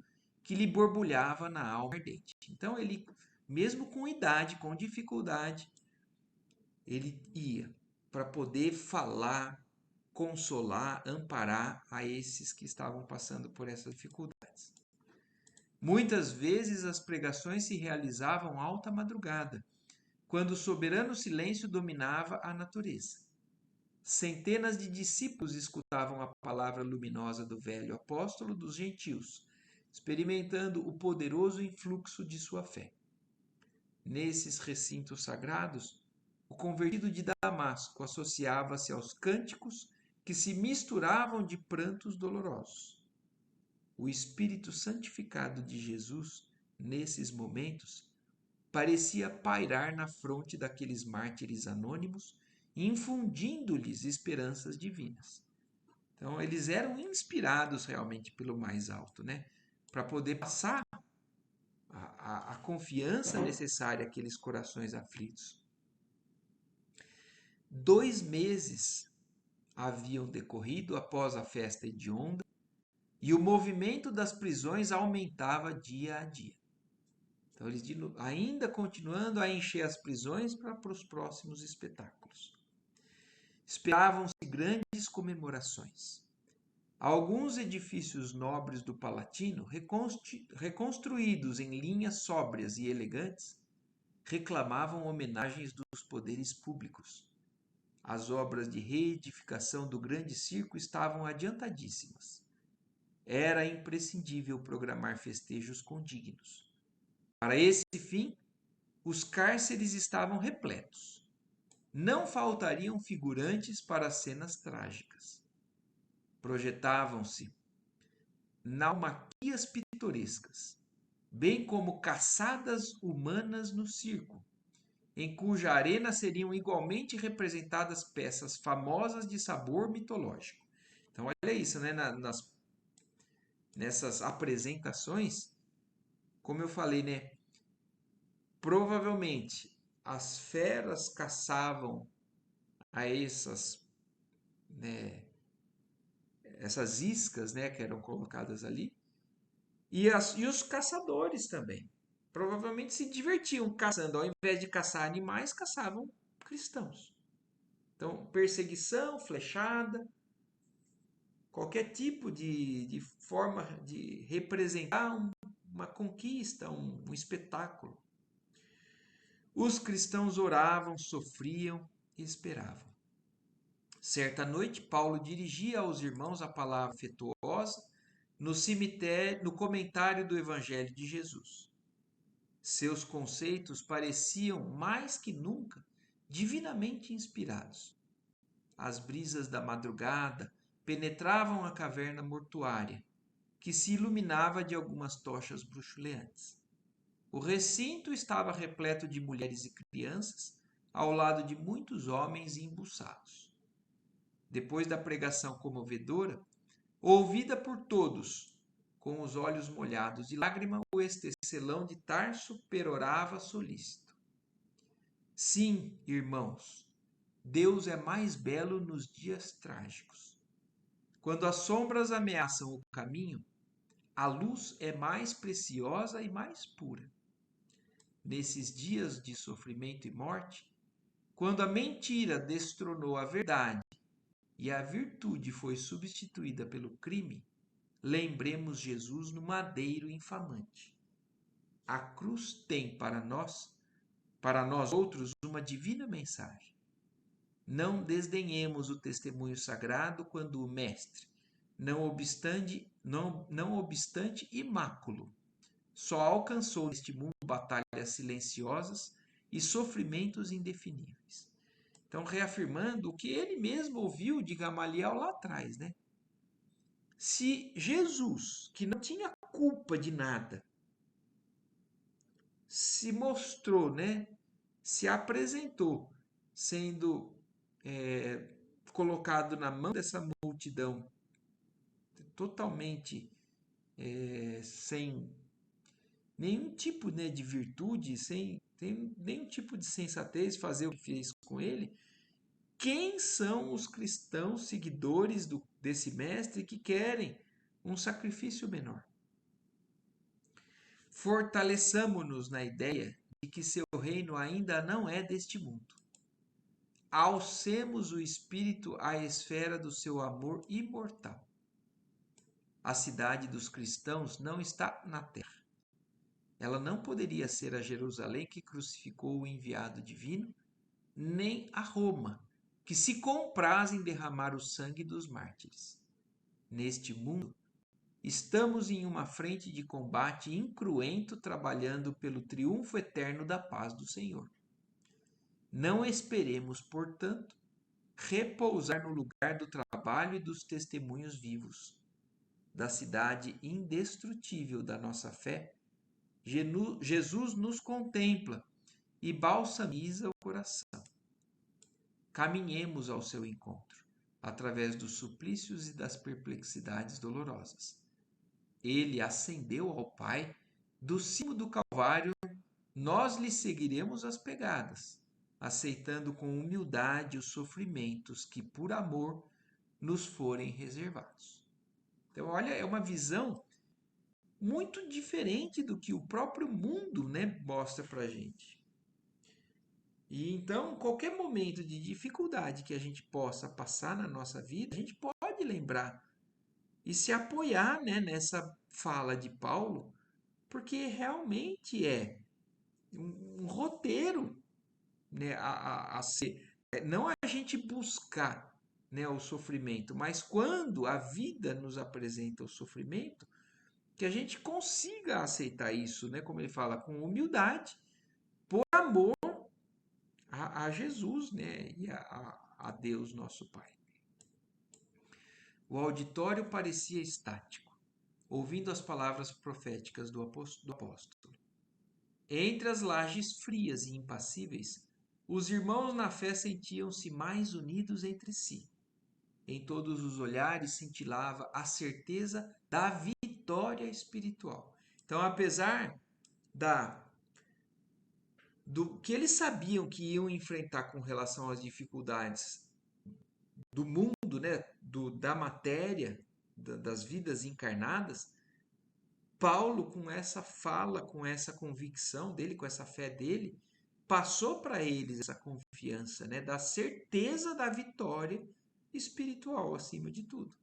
que lhe borbulhava na alma ardente. Então ele, mesmo com idade, com dificuldade, ele ia para poder falar, consolar, amparar a esses que estavam passando por essas dificuldades. Muitas vezes as pregações se realizavam alta madrugada, quando o soberano silêncio dominava a natureza. Centenas de discípulos escutavam a palavra luminosa do velho apóstolo dos gentios, experimentando o poderoso influxo de sua fé. Nesses recintos sagrados, o convertido de Damasco associava-se aos cânticos que se misturavam de prantos dolorosos. O Espírito santificado de Jesus, nesses momentos, parecia pairar na fronte daqueles mártires anônimos, infundindo-lhes esperanças divinas. Então, eles eram inspirados realmente pelo mais alto, né? Para poder passar a confiança necessária àqueles corações aflitos. 2 meses haviam decorrido após a festa hedionda e o movimento das prisões aumentava dia a dia. Então, eles ainda continuando a encher as prisões para os próximos espetáculos. Esperavam-se grandes comemorações. Alguns edifícios nobres do Palatino, reconstruídos em linhas sóbrias e elegantes, reclamavam homenagens dos poderes públicos. As obras de reedificação do grande circo estavam adiantadíssimas. Era imprescindível programar festejos condignos. Para esse fim, os cárceres estavam repletos. Não faltariam figurantes para as cenas trágicas. Projetavam-se naumaquias pitorescas, bem como caçadas humanas no circo, em cuja arena seriam igualmente representadas peças famosas de sabor mitológico. Então, olha isso, né? Nessas apresentações, como eu falei, né? Provavelmente as feras caçavam a essas iscas, né, que eram colocadas ali, e os caçadores também. Provavelmente se divertiam caçando, ao invés de caçar animais, caçavam cristãos. Então, perseguição, flechada, qualquer tipo de forma de representar uma conquista, um espetáculo. Os cristãos oravam, sofriam e esperavam. Certa noite, Paulo dirigia aos irmãos a palavra afetuosa no cemitério, no comentário do Evangelho de Jesus. Seus conceitos pareciam mais que nunca divinamente inspirados. As brisas da madrugada penetravam a caverna mortuária, que se iluminava de algumas tochas bruxuleantes. O recinto estava repleto de mulheres e crianças, ao lado de muitos homens embuçados. Depois da pregação comovedora, ouvida por todos, com os olhos molhados de lágrima, o ex-tecelão de Tarso perorava solícito. Sim, irmãos, Deus é mais belo nos dias trágicos. Quando as sombras ameaçam o caminho, a luz é mais preciosa e mais pura. Nesses dias de sofrimento e morte, quando a mentira destronou a verdade e a virtude foi substituída pelo crime, lembremos Jesus no madeiro infamante. A cruz tem para nós outros, uma divina mensagem. Não desdenhemos o testemunho sagrado quando o Mestre, não obstante imáculo, só alcançou neste mundo batalhas silenciosas e sofrimentos indefiníveis. Então, reafirmando o que ele mesmo ouviu de Gamaliel lá atrás, né? Se Jesus, que não tinha culpa de nada, se mostrou, né? Se apresentou sendo colocado na mão dessa multidão totalmente sem nenhum tipo, né, de virtude, sem nenhum tipo de sensatez, fazer o que fez com ele. Quem são os cristãos seguidores desse mestre que querem um sacrifício menor? Fortaleçamo-nos na ideia de que seu reino ainda não é deste mundo. Alcemos o espírito à esfera do seu amor imortal. A cidade dos cristãos não está na terra. Ela não poderia ser a Jerusalém que crucificou o enviado divino, nem a Roma, que se compraz em derramar o sangue dos mártires. Neste mundo, estamos em uma frente de combate incruento trabalhando pelo triunfo eterno da paz do Senhor. Não esperemos, portanto, repousar no lugar do trabalho e dos testemunhos vivos. Da cidade indestrutível da nossa fé, Jesus nos contempla e balsamiza o coração. Caminhemos ao seu encontro, através dos suplícios e das perplexidades dolorosas. Ele ascendeu ao Pai, do cimo do Calvário, nós lhe seguiremos as pegadas, aceitando com humildade os sofrimentos que, por amor, nos forem reservados. Então, olha, é uma visão muito diferente do que o próprio mundo, né, mostra para a gente. E então, qualquer momento de dificuldade que a gente possa passar na nossa vida, a gente pode lembrar e se apoiar, né, nessa fala de Paulo, porque realmente é um roteiro, né, a ser. Não a gente buscar, né, o sofrimento, mas quando a vida nos apresenta o sofrimento, que a gente consiga aceitar isso, né, como ele fala, com humildade, por amor a Jesus, né, e a Deus nosso Pai. O auditório parecia estático, ouvindo as palavras proféticas do apóstolo. Entre as lajes frias e impassíveis, os irmãos na fé sentiam-se mais unidos entre si. Em todos os olhares cintilava a certeza da vitória espiritual. Então, apesar do que eles sabiam que iam enfrentar com relação às dificuldades do mundo, né, da matéria, das vidas encarnadas, Paulo, com essa fala, com essa convicção dele, com essa fé dele, passou para eles essa confiança, né, da certeza da vitória espiritual acima de tudo.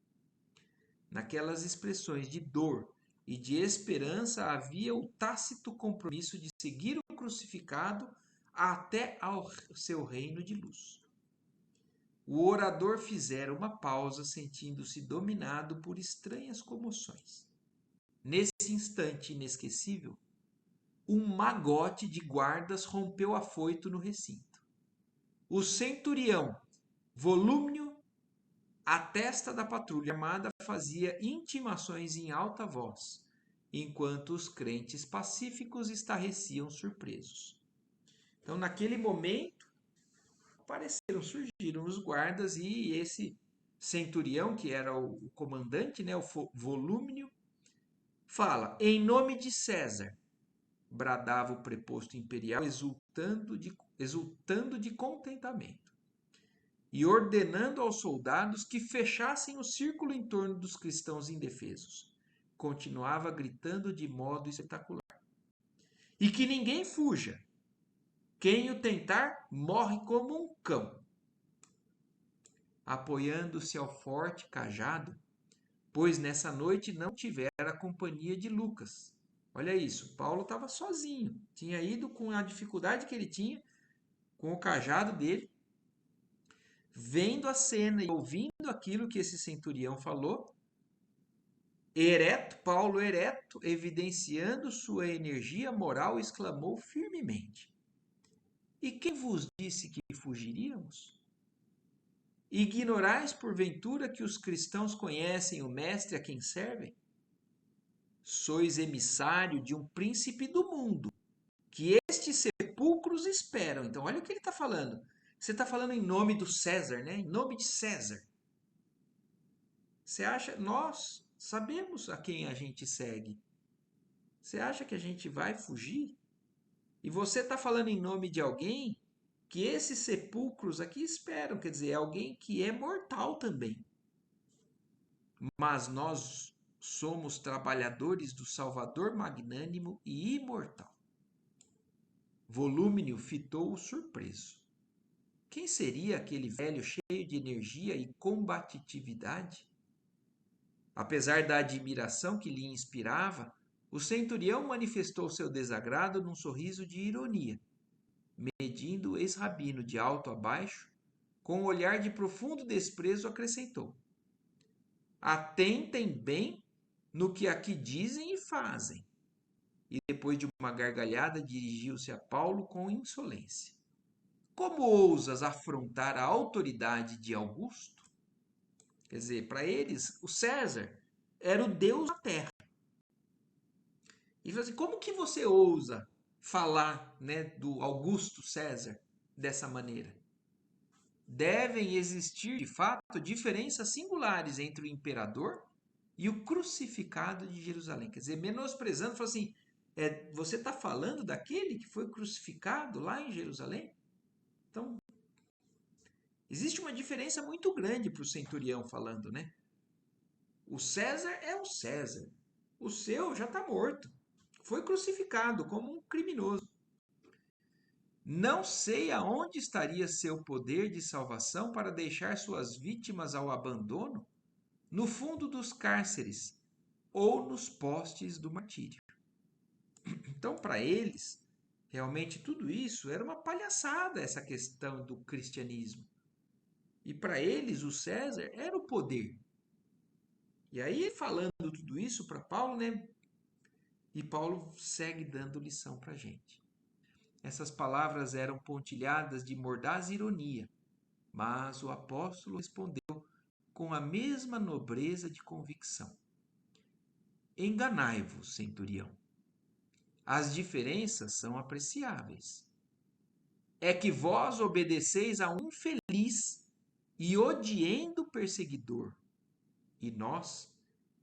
Naquelas expressões de dor e de esperança havia o tácito compromisso de seguir o crucificado até ao seu reino de luz. O orador fizera uma pausa, sentindo-se dominado por estranhas comoções. Nesse instante inesquecível, um magote de guardas rompeu afoito no recinto. O centurião, volúmneo, à testa da patrulha armada, fazia intimações em alta voz, enquanto os crentes pacíficos estarreciam surpresos. Então, naquele momento, surgiram os guardas e esse centurião, que era o comandante, né, o Volúmnio, fala: em nome de César, bradava o preposto imperial, exultando de contentamento, e ordenando aos soldados que fechassem o círculo em torno dos cristãos indefesos. Continuava gritando de modo espetacular: e que ninguém fuja. Quem o tentar, morre como um cão. Apoiando-se ao forte cajado, pois nessa noite não tivera a companhia de Lucas. Olha isso, Paulo estava sozinho, tinha ido com a dificuldade que ele tinha, com o cajado dele, vendo a cena e ouvindo aquilo que esse centurião falou, Paulo ereto, evidenciando sua energia moral, exclamou firmemente: e quem vos disse que fugiríamos? Ignorais porventura que os cristãos conhecem o mestre a quem servem? Sois emissário de um príncipe do mundo, que estes sepulcros esperam. Então, olha o que ele está falando. Você está falando em nome do César, né? Em nome de César. Você acha? Nós sabemos a quem a gente segue. Você acha que a gente vai fugir? E você está falando em nome de alguém que esses sepulcros aqui esperam, quer dizer, é alguém que é mortal também. Mas nós somos trabalhadores do Salvador magnânimo e imortal. Volúmnio fitou-o surpreso. Quem seria aquele velho cheio de energia e combatividade? Apesar da admiração que lhe inspirava, o centurião manifestou seu desagrado num sorriso de ironia. Medindo o ex-rabino de alto a baixo, com um olhar de profundo desprezo acrescentou: atentem bem no que aqui dizem e fazem. E depois de uma gargalhada, dirigiu-se a Paulo com insolência: como ousas afrontar a autoridade de Augusto? Quer dizer, para eles, o César era o Deus da terra. E falou assim: como que você ousa falar, né, do Augusto César dessa maneira? Devem existir, de fato, diferenças singulares entre o imperador e o crucificado de Jerusalém. Quer dizer, menosprezando, falou assim: você está falando daquele que foi crucificado lá em Jerusalém? Então, existe uma diferença muito grande para o centurião falando, né? O César é o César. O seu já está morto. Foi crucificado como um criminoso. Não sei aonde estaria seu poder de salvação para deixar suas vítimas ao abandono, no fundo dos cárceres ou nos postes do martírio. Então, para eles, realmente tudo isso era uma palhaçada, essa questão do cristianismo. E para eles, o César era o poder. E aí, falando tudo isso para Paulo, né? E Paulo segue dando lição para a gente. Essas palavras eram pontilhadas de mordaz ironia, mas o apóstolo respondeu com a mesma nobreza de convicção: enganai-vos, centurião. As diferenças são apreciáveis. É que vós obedeceis a um infeliz e odiento perseguidor, e nós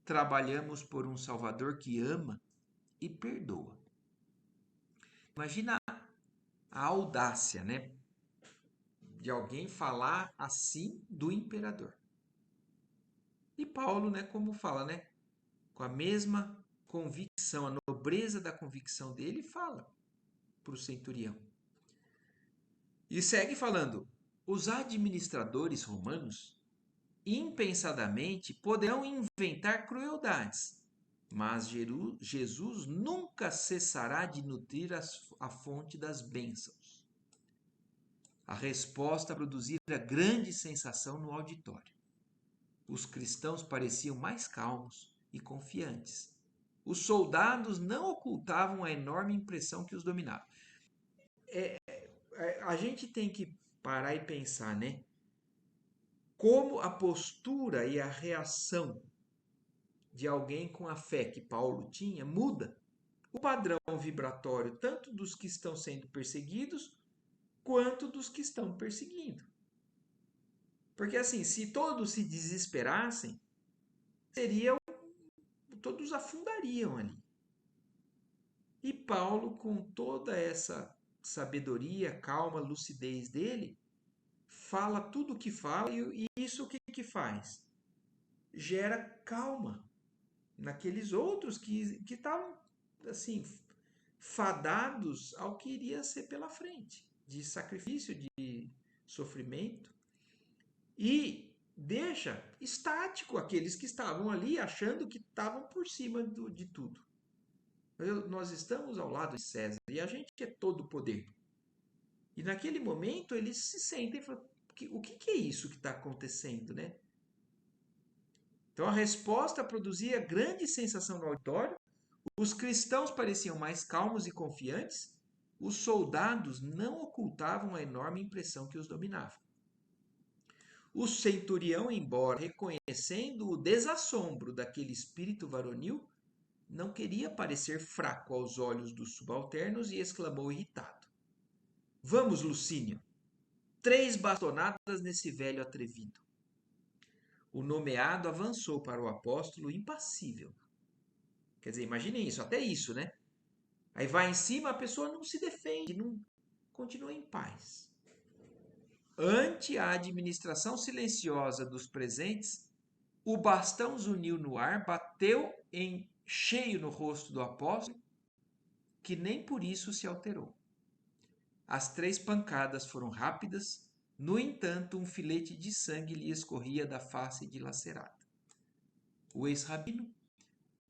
trabalhamos por um Salvador que ama e perdoa. Imagina a audácia, né, de alguém falar assim do imperador. E Paulo, né, como fala, né, com a mesma convicção, a nobreza da convicção dele, fala para o centurião. E segue falando: os administradores romanos impensadamente poderão inventar crueldades, mas Jesus nunca cessará de nutrir a fonte das bênçãos. A resposta produzira grande sensação no auditório. Os cristãos pareciam mais calmos e confiantes. Os soldados não ocultavam a enorme impressão que os dominava. A gente tem que parar e pensar, né? Como a postura e a reação de alguém com a fé que Paulo tinha muda o padrão vibratório tanto dos que estão sendo perseguidos quanto dos que estão perseguindo. Porque assim, se todos se desesperassem, todos afundariam ali. E Paulo, com toda essa sabedoria, calma, lucidez dele, fala tudo o que fala e isso o que faz? Gera calma naqueles outros que estavam assim fadados ao que iria ser pela frente, de sacrifício, de sofrimento, e deixa estático aqueles que estavam ali achando que estavam por cima de tudo. Nós estamos ao lado de César e a gente é todo poder. E naquele momento eles se sentem, o que é isso que está acontecendo, né? Então a resposta produzia grande sensação no auditório, os cristãos pareciam mais calmos e confiantes, os soldados não ocultavam a enorme impressão que os dominava. O centurião, embora reconhecendo o desassombro daquele espírito varonil, não queria parecer fraco aos olhos dos subalternos e exclamou irritado: Vamos, Lucínio, 3 bastonadas nesse velho atrevido. O nomeado avançou para o apóstolo impassível. Quer dizer, imaginem isso, até isso, né? Aí vai em cima, a pessoa não se defende, não continua em paz. Ante a administração silenciosa dos presentes, o bastão zuniu no ar, bateu em cheio no rosto do apóstolo, que nem por isso se alterou. As 3 pancadas foram rápidas, no entanto, um filete de sangue lhe escorria da face dilacerada. O ex-rabino,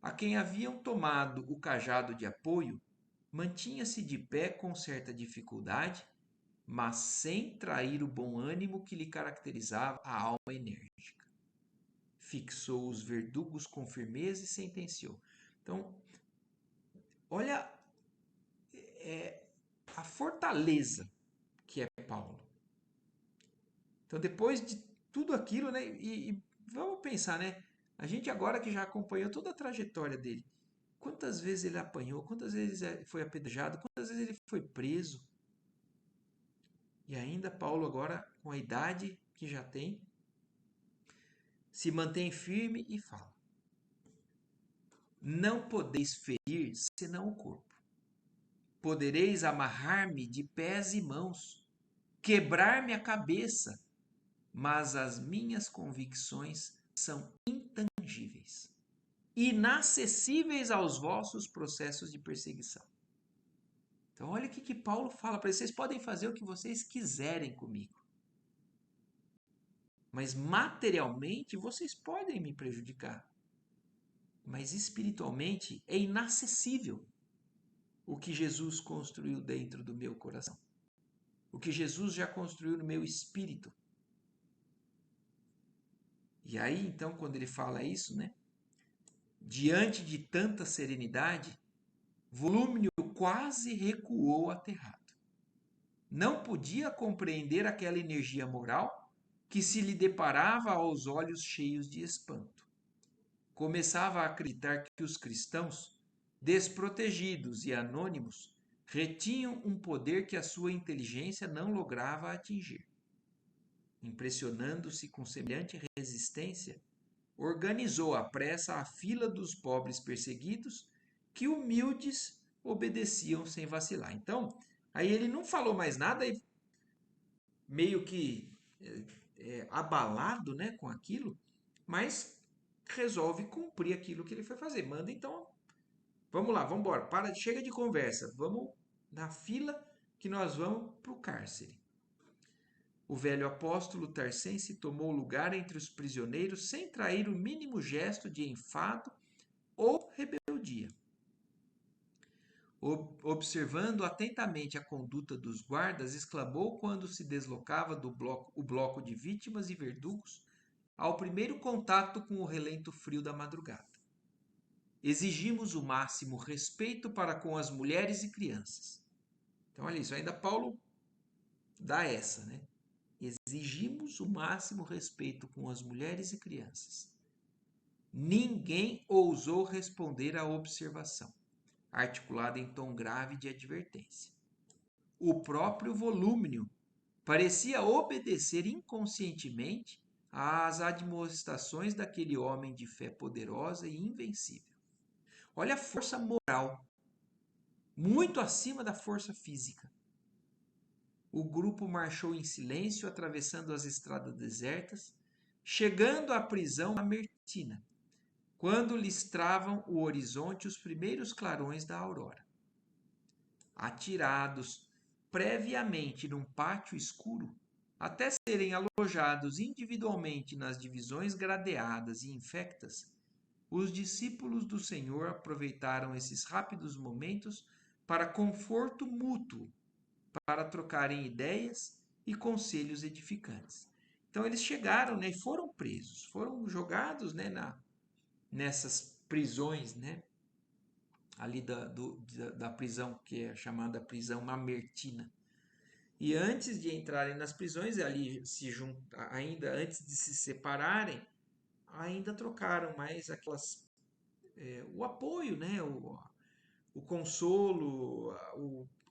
a quem haviam tomado o cajado de apoio, mantinha-se de pé com certa dificuldade, mas sem trair o bom ânimo que lhe caracterizava a alma enérgica. Fixou os verdugos com firmeza e sentenciou. Então, olha a fortaleza que é Paulo. Então, depois de tudo aquilo, né, e vamos pensar, né? A gente agora que já acompanhou toda a trajetória dele, quantas vezes ele apanhou, quantas vezes foi apedrejado, quantas vezes ele foi preso. E ainda Paulo agora, com a idade que já tem, se mantém firme e fala: Não podeis ferir senão o corpo. Podereis amarrar-me de pés e mãos, quebrar-me a cabeça, mas as minhas convicções são intangíveis, inacessíveis aos vossos processos de perseguição. Então, olha o que Paulo fala para eles: vocês podem fazer o que vocês quiserem comigo, mas materialmente vocês podem me prejudicar, mas espiritualmente é inacessível o que Jesus construiu dentro do meu coração, o que Jesus já construiu no meu espírito. E aí, então, quando ele fala isso, né? Diante de tanta serenidade, Volúmnio quase recuou aterrado. Não podia compreender aquela energia moral que se lhe deparava aos olhos cheios de espanto. Começava a acreditar que os cristãos, desprotegidos e anônimos, retinham um poder que a sua inteligência não lograva atingir. Impressionando-se com semelhante resistência, organizou à pressa a fila dos pobres perseguidos, que humildes obedeciam sem vacilar. Então, aí ele não falou mais nada, meio que abalado, né, com aquilo, mas resolve cumprir aquilo que ele foi fazer. Manda então, vamos lá, vamos embora, chega de conversa, vamos na fila que nós vamos para o cárcere. O velho apóstolo Tarsense tomou lugar entre os prisioneiros sem trair o mínimo gesto de enfado ou rebeldia. Observando atentamente a conduta dos guardas, exclamou quando se deslocava o bloco de vítimas e verdugos ao primeiro contato com o relento frio da madrugada: Exigimos o máximo respeito para com as mulheres e crianças. Então, olha isso, ainda Paulo dá essa, né? Exigimos o máximo respeito com as mulheres e crianças. Ninguém ousou responder à observação, articulada em tom grave de advertência. O próprio Volúmnio parecia obedecer inconscientemente às admoestações daquele homem de fé poderosa e invencível. Olha a força moral, muito acima da força física. O grupo marchou em silêncio, atravessando as estradas desertas, chegando à prisão mamertina, quando listravam o horizonte os primeiros clarões da aurora. Atirados previamente num pátio escuro, até serem alojados individualmente nas divisões gradeadas e infectas, os discípulos do Senhor aproveitaram esses rápidos momentos para conforto mútuo, para trocarem ideias e conselhos edificantes. Então eles chegaram, né, e foram presos, foram jogados, né, nessas prisões, né, ali da prisão que é chamada prisão mamertina. E antes de entrarem nas prisões, ali ainda antes de se separarem, ainda trocaram mais o apoio, né, o consolo,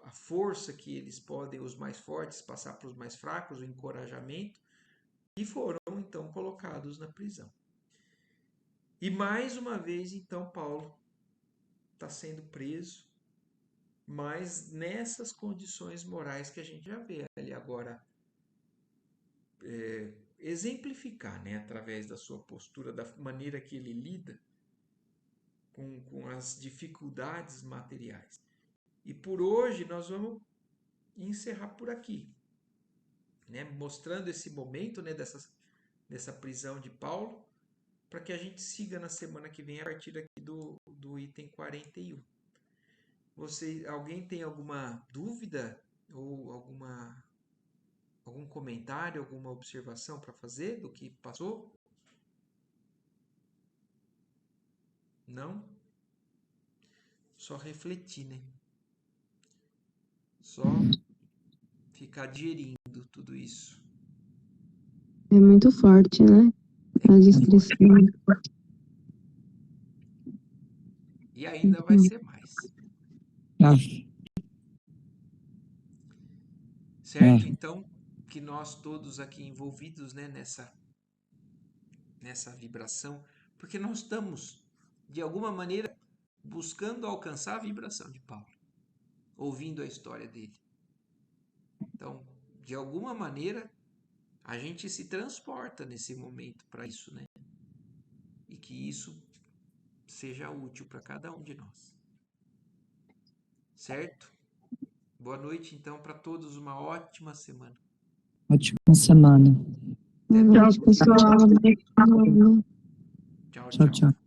a força que eles podem, os mais fortes, passar para os mais fracos, o encorajamento, e foram então colocados na prisão. E mais uma vez, então, Paulo está sendo preso, mas nessas condições morais que a gente já vê ali agora exemplificar, né, através da sua postura, da maneira que ele lida com as dificuldades materiais. E por hoje nós vamos encerrar por aqui, né, mostrando esse momento, né, dessa prisão de Paulo, para que a gente siga na semana que vem a partir aqui do item 41. Alguém tem alguma dúvida ou algum comentário, alguma observação para fazer do que passou? Não? Só refletir, né? Só ficar digerindo tudo isso. É muito forte, né? A descrição. E ainda vai ser mais. Certo? Então, que nós todos aqui envolvidos, né, nessa vibração, porque nós estamos, de alguma maneira, buscando alcançar a vibração de Paulo, ouvindo a história dele. Então, de alguma maneira, a gente se transporta nesse momento para isso, né? E que isso seja útil para cada um de nós. Certo? Boa noite, então, para todos. Uma ótima semana. Ótima semana. Boa noite, pessoal. Tchau, Tchau, tchau. tchau.